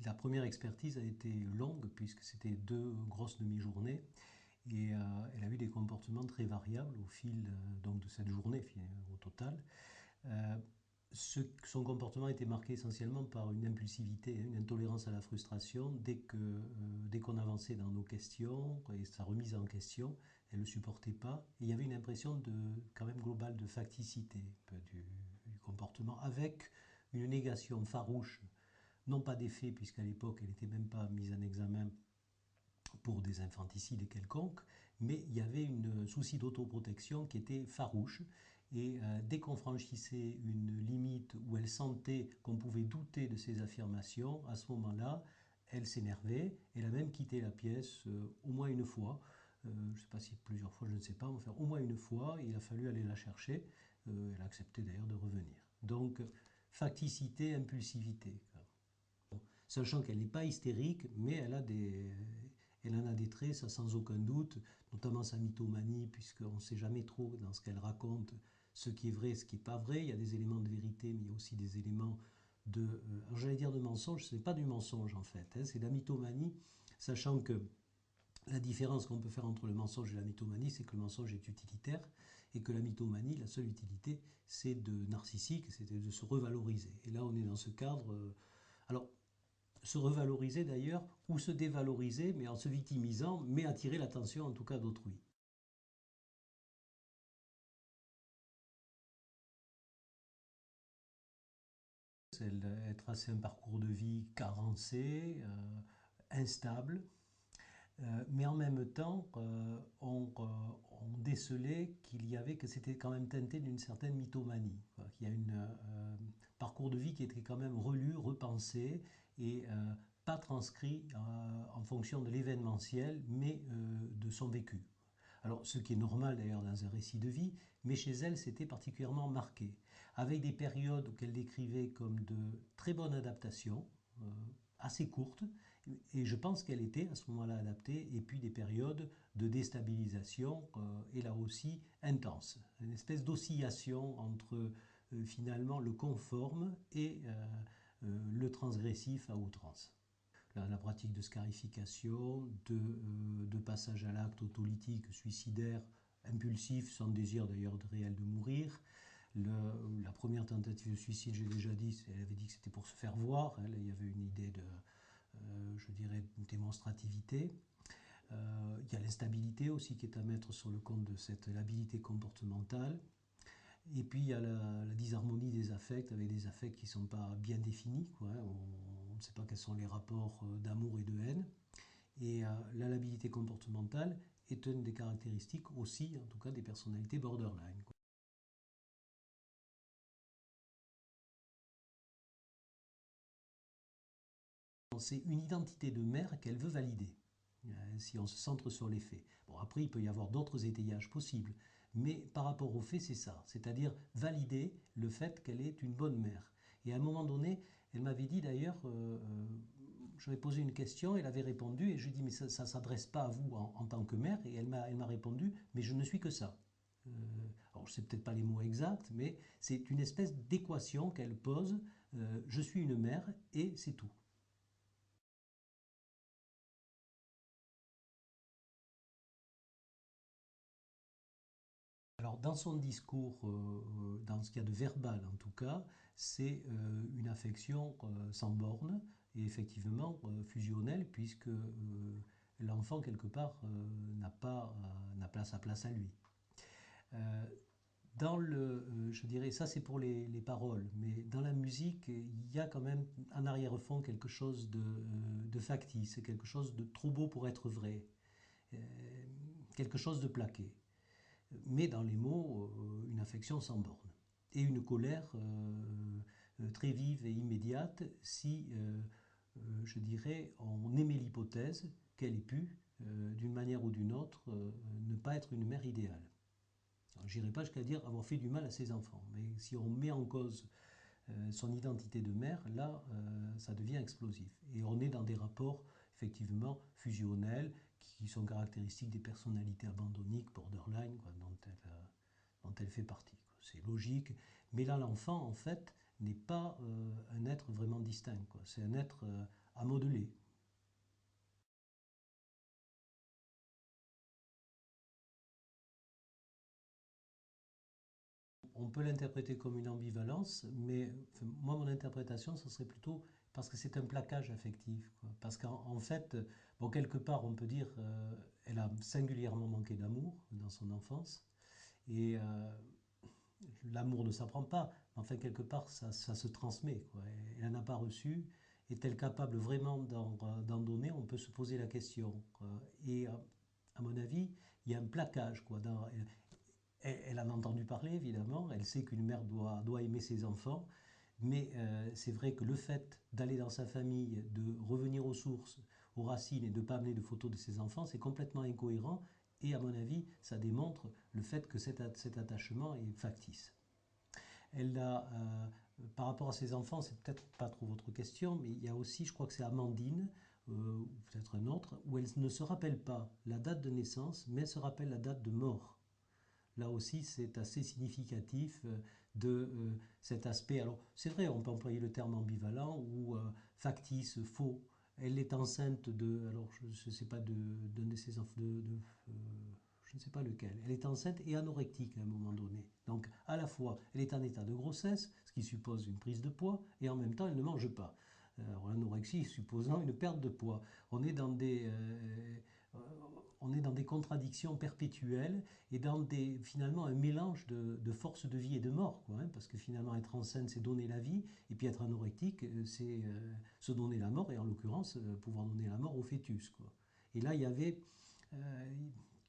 la première expertise a été longue puisque c'était 2 grosses demi-journées et elle a eu des comportements très variables au fil donc de cette journée au total. Euh, Son comportement était marqué essentiellement par une impulsivité, une intolérance à la frustration. Dès qu'on avançait dans nos questions et sa remise en question, elle ne le supportait pas. Et il y avait une impression quand même globale de facticité du comportement, avec une négation farouche, non pas des faits, puisqu'à l'époque elle n'était même pas mise en examen pour des infanticides quelconques, mais il y avait un souci d'autoprotection qui était farouche. Et dès qu'on franchissait une limite où elle sentait qu'on pouvait douter de ses affirmations, à ce moment-là, elle s'énervait. Elle a même quitté la pièce au moins une fois. Je ne sais pas si plusieurs fois, je ne sais pas, enfin au moins une fois, il a fallu aller la chercher. Elle a accepté d'ailleurs de revenir. Donc, facticité, impulsivité. Sachant qu'elle n'est pas hystérique, mais elle en a des traits, ça sans aucun doute, notamment sa mythomanie, puisqu'on ne sait jamais trop dans ce qu'elle raconte ce qui est vrai, ce qui n'est pas vrai. Il y a des éléments de vérité, mais il y a aussi des éléments alors j'allais dire de mensonge, ce n'est pas du mensonge en fait, hein, c'est de la mythomanie, sachant que la différence qu'on peut faire entre le mensonge et la mythomanie, c'est que le mensonge est utilitaire et que la mythomanie, la seule utilité, c'est de narcissique, c'est de se revaloriser. Et là, on est dans ce cadre. Alors, se revaloriser d'ailleurs, ou se dévaloriser, mais en se victimisant, mais attirer l'attention en tout cas d'autrui. Elle traçait un parcours de vie carencé, instable, mais en même temps, on décelait que c'était quand même teinté d'une certaine mythomanie, quoi, qu'il y a un parcours de vie qui était quand même relu, repensé et pas transcrit en fonction de l'événementiel, mais de son vécu. Alors, ce qui est normal d'ailleurs dans un récit de vie, mais chez elle, c'était particulièrement marqué, avec des périodes qu'elle décrivait comme de très bonnes adaptations, assez courtes, et je pense qu'elle était à ce moment-là adaptée, et puis des périodes de déstabilisation, et là aussi intenses, une espèce d'oscillation entre finalement le conforme et le transgressif à outrance. La pratique de scarification, de passage à l'acte autolytique, suicidaire, impulsif, sans désir d'ailleurs réel de mourir. La première tentative de suicide, j'ai déjà dit, elle avait dit que c'était pour se faire voir. Il y avait une idée de, je dirais, démonstrativité. Il y a l'instabilité aussi qui est à mettre sur le compte de cette labilité comportementale. Et puis il y a la disharmonie des affects, avec des affects qui ne sont pas bien définis, quoi. On ne sait pas quels sont les rapports d'amour et de haine. Et la labilité comportementale est une des caractéristiques aussi, en tout cas, des personnalités borderline, quoi. C'est une identité de mère qu'elle veut valider, si on se centre sur les faits. Bon, après, il peut y avoir d'autres étayages possibles, mais par rapport aux faits, c'est ça, c'est-à-dire valider le fait qu'elle est une bonne mère. Et à un moment donné, elle m'avait dit d'ailleurs, j'avais posé une question, elle avait répondu, et je lui ai dit, mais ça ne s'adresse pas à vous en tant que mère, et elle m'a répondu, mais je ne suis que ça. Alors je ne sais peut-être pas les mots exacts, mais c'est une espèce d'équation qu'elle pose, je suis une mère, et c'est tout. Alors dans son discours, dans ce qu'il y a de verbal en tout cas, c'est une affection sans borne et effectivement fusionnelle puisque l'enfant quelque part n'a pas sa place à lui. Euh, je dirais, ça c'est pour les paroles, mais dans la musique, il y a quand même en arrière-fond quelque chose de factice, quelque chose de trop beau pour être vrai, euh, quelque chose de plaqué, mais dans les mots, une affection sans borne. Et une colère très vive et immédiate si, je dirais, on émet l'hypothèse qu'elle ait pu, d'une manière ou d'une autre, ne pas être une mère idéale. Je n'irai pas jusqu'à dire avoir fait du mal à ses enfants, mais si on met en cause son identité de mère, là, ça devient explosif. Et on est dans des rapports effectivement fusionnels qui sont caractéristiques des personnalités abandonniques, borderline, quoi, dont elle fait partie. C'est logique. Mais là, l'enfant, en fait, n'est pas un être vraiment distinct, quoi. C'est un être à modeler. On peut l'interpréter comme une ambivalence, mais enfin, moi, mon interprétation, ce serait plutôt parce que c'est un plaquage affectif, quoi. Parce qu'en fait, bon, quelque part, on peut dire elle a singulièrement manqué d'amour dans son enfance, et l'amour ne s'apprend pas, mais enfin, quelque part, ça se transmet, quoi. Elle n'en a pas reçu. Est-elle capable vraiment d'en donner? On peut se poser la question. Et à mon avis, il y a un plaquage, quoi. Elle en a entendu parler, évidemment. Elle sait qu'une mère doit aimer ses enfants. Mais c'est vrai que le fait d'aller dans sa famille, de revenir aux sources, aux racines et de ne pas amener de photos de ses enfants, c'est complètement incohérent. Et à mon avis, ça démontre le fait que cet attachement est factice. Elle a, par rapport à ses enfants, c'est peut-être pas trop votre question, mais il y a aussi, je crois que c'est Amandine, ou peut-être un autre, où elle ne se rappelle pas la date de naissance, mais elle se rappelle la date de mort. Là aussi, c'est assez significatif de cet aspect. Alors, c'est vrai, on peut employer le terme ambivalent ou factice, faux. Elle est enceinte de, alors je ne sais pas d'un de ses enfants, euh, je ne sais pas lequel. Elle est enceinte et anorectique à un moment donné. Donc, à la fois, elle est en état de grossesse, ce qui suppose une prise de poids, et en même temps, elle ne mange pas. Alors, l'anorexie supposant une perte de poids. On est dans des, euh, on est dans des contradictions perpétuelles et dans finalement un mélange de force de vie et de mort, quoi, hein, parce que finalement être enceinte c'est donner la vie et puis être anorectique c'est se donner la mort et en l'occurrence pouvoir donner la mort au fœtus, quoi. Et là il y avait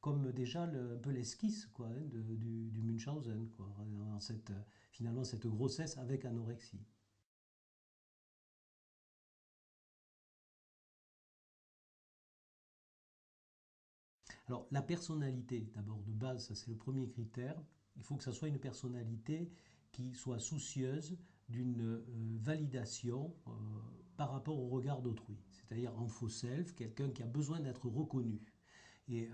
comme déjà un peu l'esquisse, quoi, hein, du Munchausen, quoi, dans finalement cette grossesse avec anorexie. Alors, la personnalité, d'abord, de base, ça c'est le premier critère. Il faut que ça soit une personnalité qui soit soucieuse d'une validation par rapport au regard d'autrui. C'est-à-dire en faux self, quelqu'un qui a besoin d'être reconnu. Et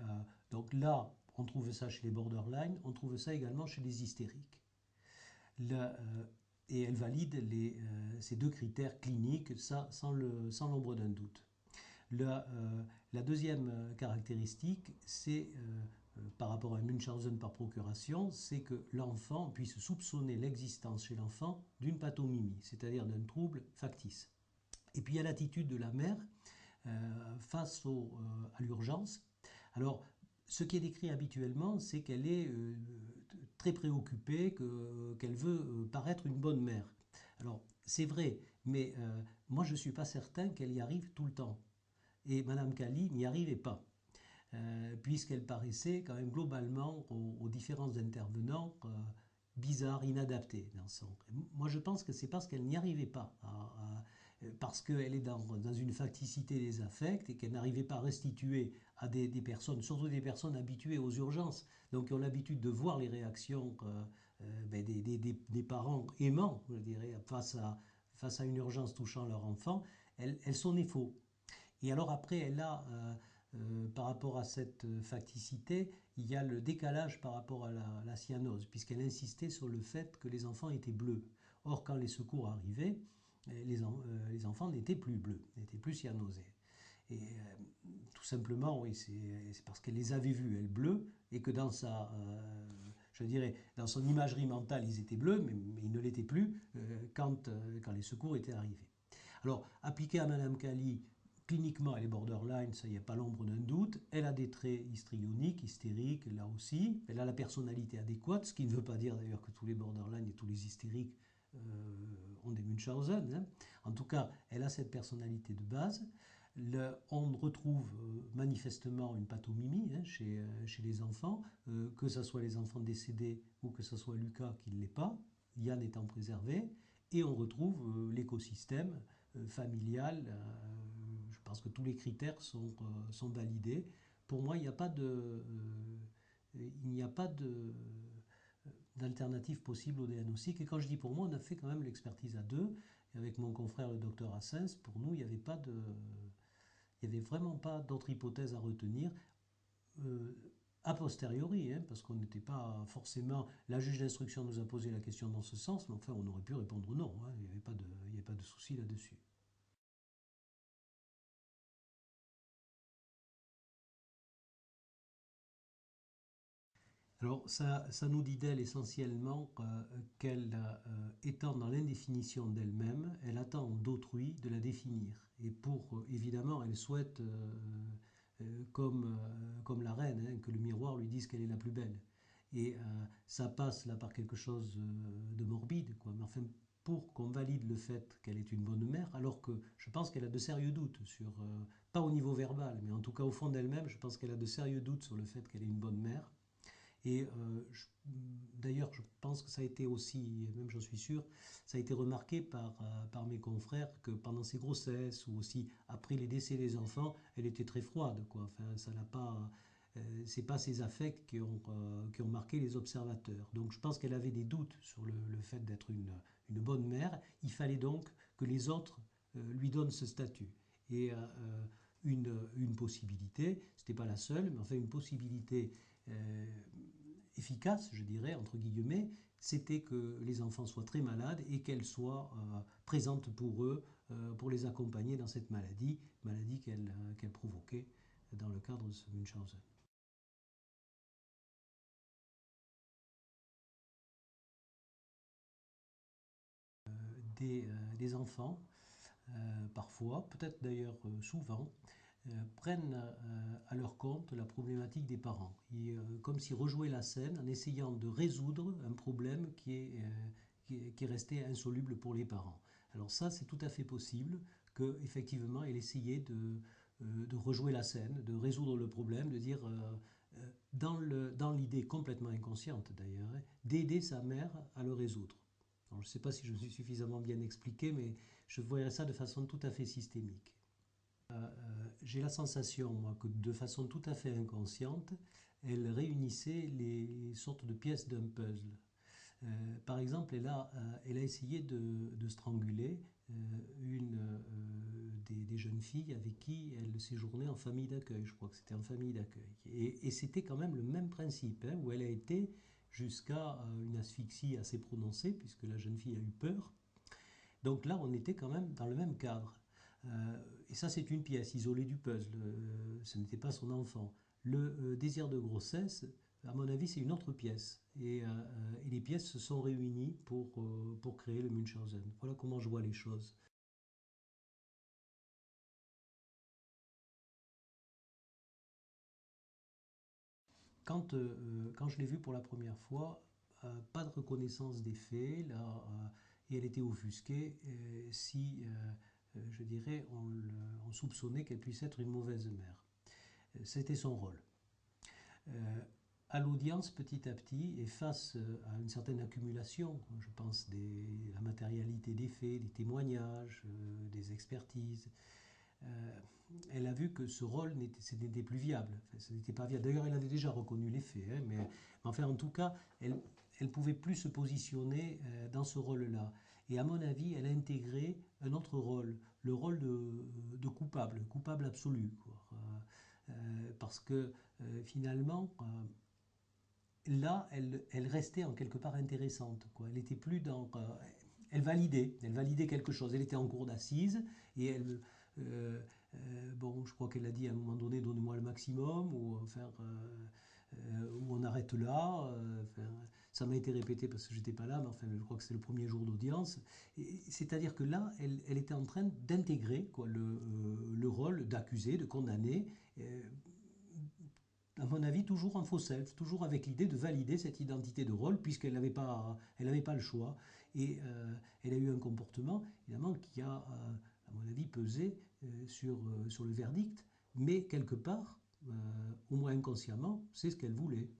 donc là, on trouve ça chez les borderline, on trouve ça également chez les hystériques. Là, et elle valide ces deux critères cliniques, ça, sans l'ombre d'un doute. La deuxième caractéristique, c'est par rapport à Munchausen par procuration, c'est que l'enfant puisse soupçonner l'existence chez l'enfant d'une pathomimie, c'est-à-dire d'un trouble factice. Et puis il y a l'attitude de la mère face à l'urgence. Alors, ce qui est décrit habituellement, c'est qu'elle est très préoccupée, qu'elle veut paraître une bonne mère. Alors, c'est vrai, mais moi je ne suis pas certain qu'elle y arrive tout le temps. Et Madame Cali n'y arrivait pas, puisqu'elle paraissait quand même globalement aux différents intervenants bizarre, inadaptée dans son. Moi je pense que c'est parce qu'elle n'y arrivait pas, parce qu'elle est dans une facticité des affects et qu'elle n'arrivait pas à restituer à des personnes, surtout des personnes habituées aux urgences, donc qui ont l'habitude de voir les réactions des parents aimants, je dirais, face à une urgence touchant leur enfant, elles sonnaient faux. Et alors après, elle a, par rapport à cette facticité, il y a le décalage par rapport à la cyanose, puisqu'elle insistait sur le fait que les enfants étaient bleus. Or, quand les secours arrivaient, les enfants n'étaient plus bleus, n'étaient plus cyanosés. Et tout simplement, oui, c'est parce qu'elle les avait vus, elles bleues, et que je dirais, dans son imagerie mentale, ils étaient bleus, mais ils ne l'étaient plus quand les secours étaient arrivés. Alors, appliqué à Madame Cali, cliniquement, elle est borderline, ça, il n'y a pas l'ombre d'un doute. Elle a des traits histrioniques, hystériques, là aussi. Elle a la personnalité adéquate, ce qui ne veut pas dire d'ailleurs que tous les borderline et tous les hystériques ont des Munchausen, hein. En tout cas, elle a cette personnalité de base. On retrouve manifestement une pathomimie, hein, chez les enfants, que ce soit les enfants décédés ou que ce soit Lucas qui ne l'est pas, Yann étant préservé, et on retrouve l'écosystème familial. Je pense que tous les critères sont validés. Pour moi, il n'y a pas d'alternative possible au diagnostic. Et quand je dis pour moi, on a fait quand même l'expertise à deux. Et avec mon confrère le docteur Assens, pour nous, il n'y avait vraiment pas d'autre hypothèse à retenir. Euh, A posteriori, hein, parce qu'on n'était pas forcément. La juge d'instruction nous a posé la question dans ce sens, mais enfin, on aurait pu répondre non, hein, il n'y avait pas de souci là-dessus. Alors ça nous dit d'elle essentiellement qu'elle, étant dans l'indéfinition d'elle-même, elle attend d'autrui de la définir. Et évidemment, elle souhaite, comme la reine, hein, que le miroir lui dise qu'elle est la plus belle. Et ça passe là par quelque chose de morbide, quoi. Mais enfin, pour qu'on valide le fait qu'elle est une bonne mère, alors que je pense qu'elle a de sérieux doutes sur, pas au niveau verbal, mais en tout cas au fond d'elle-même, je pense qu'elle a de sérieux doutes sur le fait qu'elle est une bonne mère. Et d'ailleurs, je pense que ça a été aussi, même j'en suis sûr, ça a été remarqué par mes confrères que pendant ses grossesses ou aussi après les décès des enfants, elle était très froide, quoi. Enfin, ça n'a pas, c'est pas ses affects qui ont marqué les observateurs. Donc je pense qu'elle avait des doutes sur le fait d'être une bonne mère. Il fallait donc que les autres lui donnent ce statut. Et une possibilité, c'était pas la seule, mais enfin une possibilité euh, efficace, je dirais, entre guillemets, c'était que les enfants soient très malades et qu'elle soit présente pour eux, pour les accompagner dans cette maladie qu'elle provoquait dans le cadre de ce Munchausen. Des enfants, parfois, peut-être d'ailleurs souvent, prennent à leur compte la problématique des parents, comme s'ils rejouaient la scène en essayant de résoudre un problème qui est resté insoluble pour les parents. Alors ça, c'est tout à fait possible qu'effectivement, elle essayait de rejouer la scène, de résoudre le problème, de dire, dans l'idée complètement inconsciente d'ailleurs, hein, d'aider sa mère à le résoudre. Alors, je ne sais pas si je me suis suffisamment bien expliqué, mais je voyais ça de façon tout à fait systémique. J'ai la sensation, moi, que de façon tout à fait inconsciente, elle réunissait les sortes de pièces d'un puzzle. Par exemple, elle a essayé de stranguler une des jeunes filles avec qui elle séjournait en famille d'accueil. Je crois que c'était en famille d'accueil. Et c'était quand même le même principe, hein, où elle a été jusqu'à une asphyxie assez prononcée, puisque la jeune fille a eu peur. Donc là, on était quand même dans le même cadre. Et ça, c'est une pièce isolée du puzzle. Ce n'était pas son enfant. Le désir de grossesse, à mon avis, c'est une autre pièce. Et les pièces se sont réunies pour créer le Munchausen. Voilà comment je vois les choses. Quand je l'ai vue pour la première fois, pas de reconnaissance des faits, là, et elle était offusquée si, je dirais, on soupçonnait qu'elle puisse être une mauvaise mère. C'était son rôle. Euh, à l'audience, petit à petit, et face à une certaine accumulation, je pense, la matérialité des faits, des témoignages, des expertises, euh, elle a vu que ce rôle n'était plus viable. Enfin, ce n'était pas viable. D'ailleurs, elle avait déjà reconnu les faits, hein, mais enfin, en tout cas, elle pouvait plus se positionner dans ce rôle-là. Et à mon avis, elle a intégré un autre rôle, le rôle de coupable, coupable absolu, quoi. Parce que finalement, là, elle restait en quelque part intéressante, quoi. Elle était plus dans, elle validait quelque chose. Elle était en cour d'assises et bon, je crois qu'elle a dit à un moment donné, donnez-moi le maximum, ou enfin, où on arrête là. Enfin, ça m'a été répété parce que j'étais pas là, mais enfin, je crois que c'est le premier jour d'audience. C'est-à-dire que là, elle était en train d'intégrer, quoi, le rôle d'accusé, de condamné. Euh, à mon avis, toujours en faux self, toujours avec l'idée de valider cette identité de rôle, puisqu'elle n'avait pas le choix. Et elle a eu un comportement, évidemment, qui a, à mon avis, pesé sur le verdict, mais quelque part, au moins inconsciemment, c'est ce qu'elle voulait.